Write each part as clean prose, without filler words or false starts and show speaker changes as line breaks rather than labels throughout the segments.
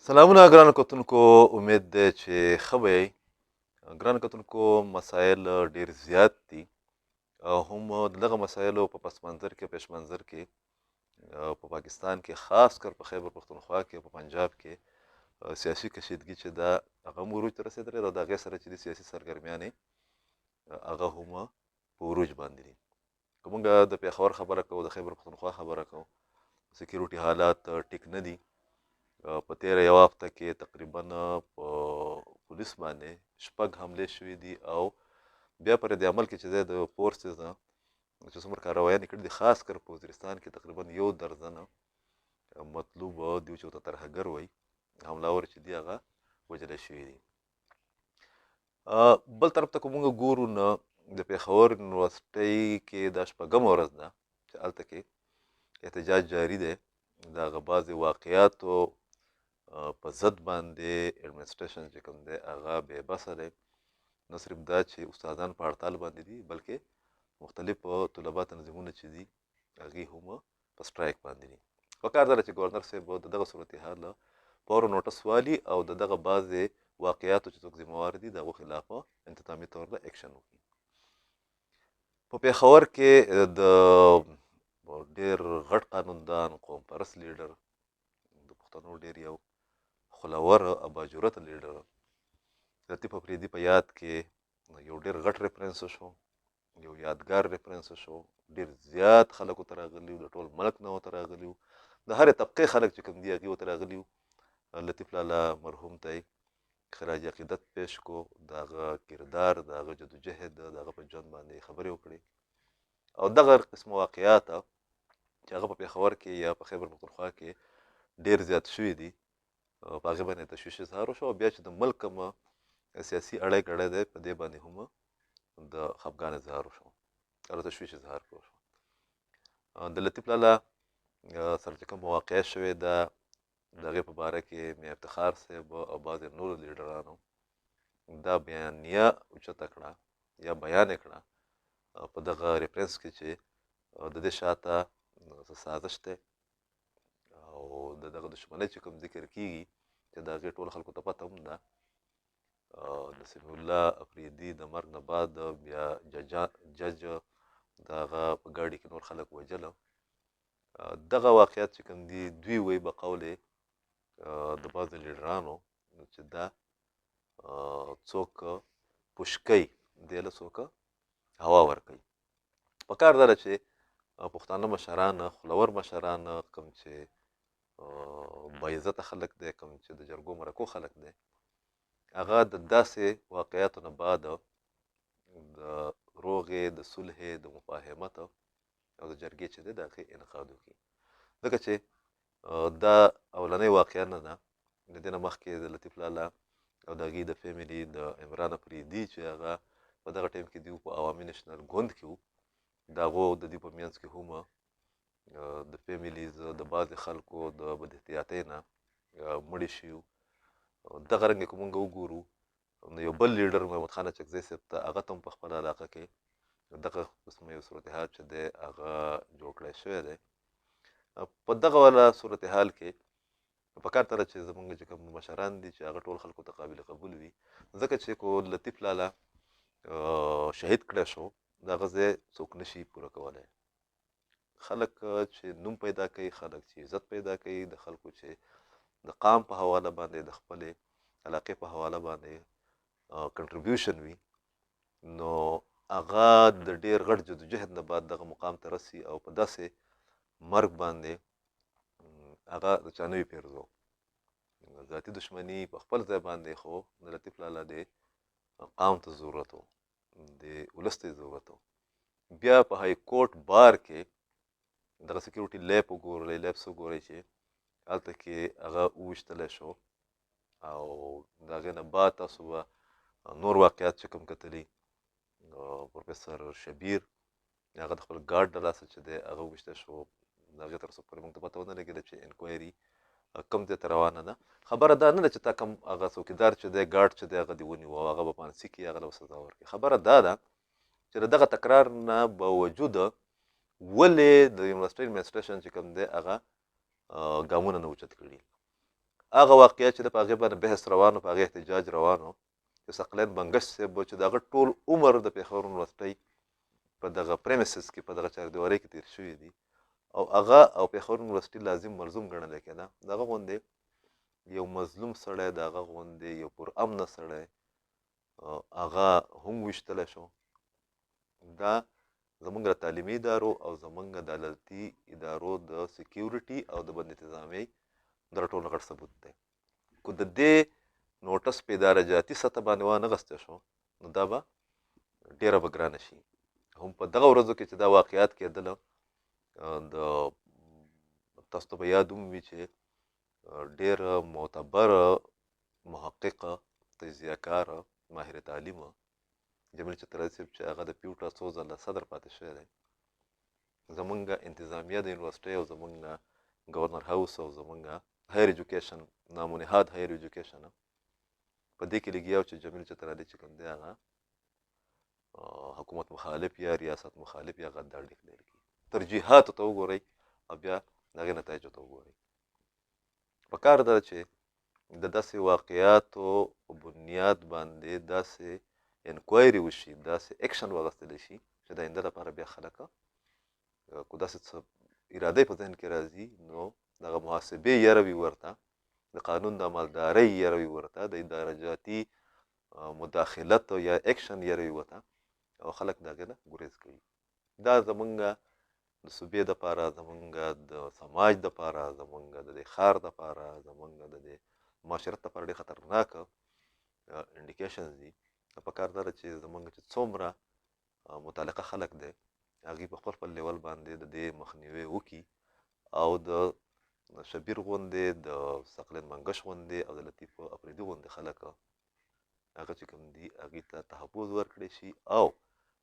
سلامونه ګرانو کتونکو، امید دی چې ښه به یئ. ګرانو کتونکو، مسایل ډېر زیات دي او هم د دغه مسایلو په پس منظر کې پیش منظر کې په پاکستان کې خاص کر په خیبر پښتونخوا کې په پنجاب کې سیاسي کشیدګي چې ده هغه هم عروج ته رسېدلې ده او د هغې سره چې د سیاسي سرګرمیانې هغه هم په عروج باندې دي. که موږ د پېښور خبره کوو، د خیبر پښتونخوا خبره کوو، سکیورټي حالات ټیک نه دي. په تېره یوه هفته کې تقریبا په پولیس باندې 6 حملې شوي دي او بیا پر دې عمل کې چې دی د فورسز چې څومره کاروایانې کړي دي، خاص کر په وزیرستان کې تقریبا 1 درجن مطلوب دي چې ورته ترهګر وایي، حملاور چې دي هغه وژلی شوي دي. بل طرف ته که موږ ګورو نو د پېښور یونیورسټۍ کې دا 6مه ورځ ده چې هلته کې احتجاج جاري دی. د هغه بعضې واقعاتو په ضد باندې اډمنسټریشن چې کوم دی هغه بې بسه دی. نه صرف دا چې استادان په هړتال باندې دي، بلکې مختلف طلبا تنظیمونه چې دي هغې هم په سټرایک باندې دي. پکار ده چې ګورنر صاحب د دغه صورتحال فورا نوټس والي او د دغه بعضې واقعاتو چې څوک ذمهوار دي د هغو خلاف انتظامي طور د اکشن وکړي. په پېښور کې د ډېر غټ قانوندان، قوم پرست لیډر، د پښتنو ډېر یو خلور اباجرته لیډر لطیف افریدي په یاد کې یو ډېر غټ ریفرنس شو، یو یادګار ریفرنس شو. ډېر زیات خلک ورته راغلي وو، د ټول ملک نه ورته راغلي وو، د هرې طبقې خلک چې کوم دي هغې ورته راغلي وو. لطیف لالا مرحوم ته یې خراج عقیدت پیش کو، د هغه کردار، د هغه جدوجهد، د هغه په ژوند باندې خبرې وکړې او دغه قسم واقعات چې هغه په پېښور کې یا په خیبر پښتونخوا کې ډېر زیات شوي دي، په هغې باندې تشویش اظهار وشو. او بیا چې د ملک کوم سیاسي اړی ګړی دی په دې باندې هم د خفګان اظهار وشو او د تشویش اظهار وشو. د لطیف لالا سره چې کومه واقعه شوې ده د هغې په باره کې میا افتخار صاحب او بعضې نورو لیډرانو دا بیانیه اوچته کړه یا بیان یې کړه په دغه ریفرنس کې چې د دې شاته سازش دی او د دغه دشمنۍ چې کوم ذکر کېږي چې د هغې ټولو خلکو ته پته هم ده. د سمیع الله افریدي د مرګ نه بعد بیا جج د هغه په ګاډي کې نور خلک وژله. دغه واقعیت چې کوم دي دوی وایي به قول د بعضو لیډرانو چې دا څوک پوش کوي، دې له څوک هوا ورکوي. پکار دا ده چې پښتانه مشران، خلور مشران، کوم چې باعزته خلک دی، کوم چې د جرګو مرکو خلک دی، هغه د داسې واقعیاتو نه بعد د روغې، د صلحې، د مفاهمت او د جرګې چې دی د هغې انعقاد وکړي. ځکه چې دا اولنۍ واقعه نه ده. د دې نه مخکې د لطیف لالا او د هغې د فیملي د عمران افریدي چې هغه په دغه ټایم کې دوی په عوامي نیشنل ګوند کې وو، د هغو د دوی په منځ کې هم د فیملیز د بعضې خلکو د بد احتیاطۍ نه مړي شوي وو. دغه رنګه که مونږ وګورو نو یو بل لیډر محمد خان اچکزی صاحب ته هغه ته هم په خپله علاقه کې دغه قسمه یو صورتحال چې دی هغه جوړ کړی شوی دی. په دغه والا صورتحال کې پکار ته ده چې زمونږ چې کوم مشران دي چې هغه ټول خلکو ته قابل قبول وي. ځکه چې کو لطیف لالا شهید کړی شو، د هغه ځای څوک نشي پوره کولی. خلک چې نوم پیدا کوي، خلک چې عزت پیدا کوي، د خلکو چې د قام په حواله باندې، د خپلې علاقې په حواله باندې کنټریبیوشن وي، نو هغه د ډېر غټ جدوجهد نه بعد دغه مقام ته رسي او په داسې مرګ باندې هغه د چا نه وي پیرزو. ذاتي دشمني په خپل ځای باندې، خو د لطیف لالا د قام ته ضرورت و، د ولس ته ضرورت و. بیا په های کورټ بار کې دغه سکیورټي لیب وګورئ، لیبس وګورئ چې هلته کې هغه وویشتلی شو او د هغې نه بعد تاسو به نور واقعات چې کوم کتلي، پروفیسر شبیر هغه د خپل ګارډ له لاسه چې دی هغه وویشتی شو. د هغې تر اوسه پورې موږ ته پته ونه لګېده چې انکوایري کوم ځای ته روانه ده. خبره دا نه ده چې تا کوم هغه څوکیدار چې دی، ګارډ چې دی هغه دې ونیو او هغه به پانسي کړي، هغه له به سزا ورکړي. خبره دا ده چې د دغه تکرار نه باوجوده ولې د یونیورسټۍ اډمنسټریشن چې کوم دی هغه ګامونه نه اوچت کړي. هغه واقعیت چې د په هغې باندې بحث روان و، په هغې احتجاج روان و، چې ثقلین بنګش صاحب و چې د هغه ټول عمر د پېښور یونیورسټۍ په دغه پریمیسز کې، په دغه چاردیوارۍ کې تېر شوي دي، او هغه او پېښور یونیورسټي لازم ملزوم ګڼلی کېده. د هغه غوندې یو مظلوم سړی، د هغه غوندې یو پرامنه سړی هغه هم ویشتلی شو. دا زمونږ د تعلیمي ادارو او زمونږ د عدالتي ادارو د سکیورټي او د بند انتظامۍ د ټولو غټ ثبوت دی. که د دې نوټس په اداره جاتي سطح باندې وانغستی شو، نو دا به ډېره به ګرانه شي. هم په دغه ورځو کې چې دا واقعیات کېدله، د تاسو ته به یاد هم وي چې ډېره معتبره محققه، تجزیه کاره، ماهر تعلیمه جمیل چترالي صاحب چې هغه د پیوټا څو ځله صدر پاتې شوی دی، زمونږ انتظامیه د یونیورسټۍ او زمونږ ګورنر هاوس او زمونږ هایر ایجوکیشن، نامنهاد هایر ایجوکیشن په دې کې لګیا و چې جمیل چترالي چې کوم دی هغه حکومت مخالف یا ریاست مخالف یا غدار ډیکلیئر کړي. ترجیحاتو ته وګورئ او بیا د هغې نتایجو ته وګورئ. په کار ده چې د داسې واقعیاتو په بنیاد باندې داسې انکوایري وشي، داسې اکشن واخیستلی شي چې د آینده لپاره بیا خلک که داسې څه اراده په ذهن کې راځي، نو دغه محاسبې یره وي ورته، د قانون د عملدارۍ یره وي ورته، د اداره جاتي مداخلت یا اکشن یره وي ورته، او خلک د هغې نه ګریز کوي. دا زمونږ د صوبې دپاره، زمونږ د سماج دپاره، زمونږ د دې ښار دپاره، زمونږ د دې معاشرت دپاره ډېر خطرناکه انډیکیشنز دي. په کار دا ده چې زمونږ چې څومره متعلقه خلک دی، هغوی په خپل خپل لیول باندې د دې مخنیوی وکړي، او د شبیر غوندې، د ثقلین منګش غوندې او د لطیف افریدي غوندې خلک هغه چې کوم دي هغوی ته تحفظ ورکړی شي، او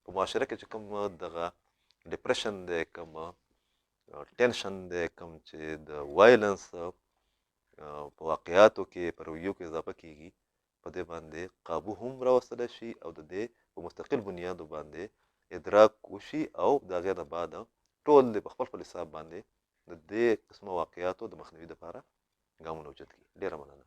په معاشره کې چې کوم دغه ډپریشن دی، کوم ټینشن دی، کوم چې د وایلنس په واقعیاتو کې، په رویو کې اضافه کېږي، په دې باندې قابو هم راوستلی شي، او د دې په مستقل بنیادو باندې ادراک وشي، او د هغې نه بعد ټول په خپل خپل حساب باندې د دې قسمه واقعیاتو د مخنیوي دپاره ګامونه اوچت کړي. ډېره مننه.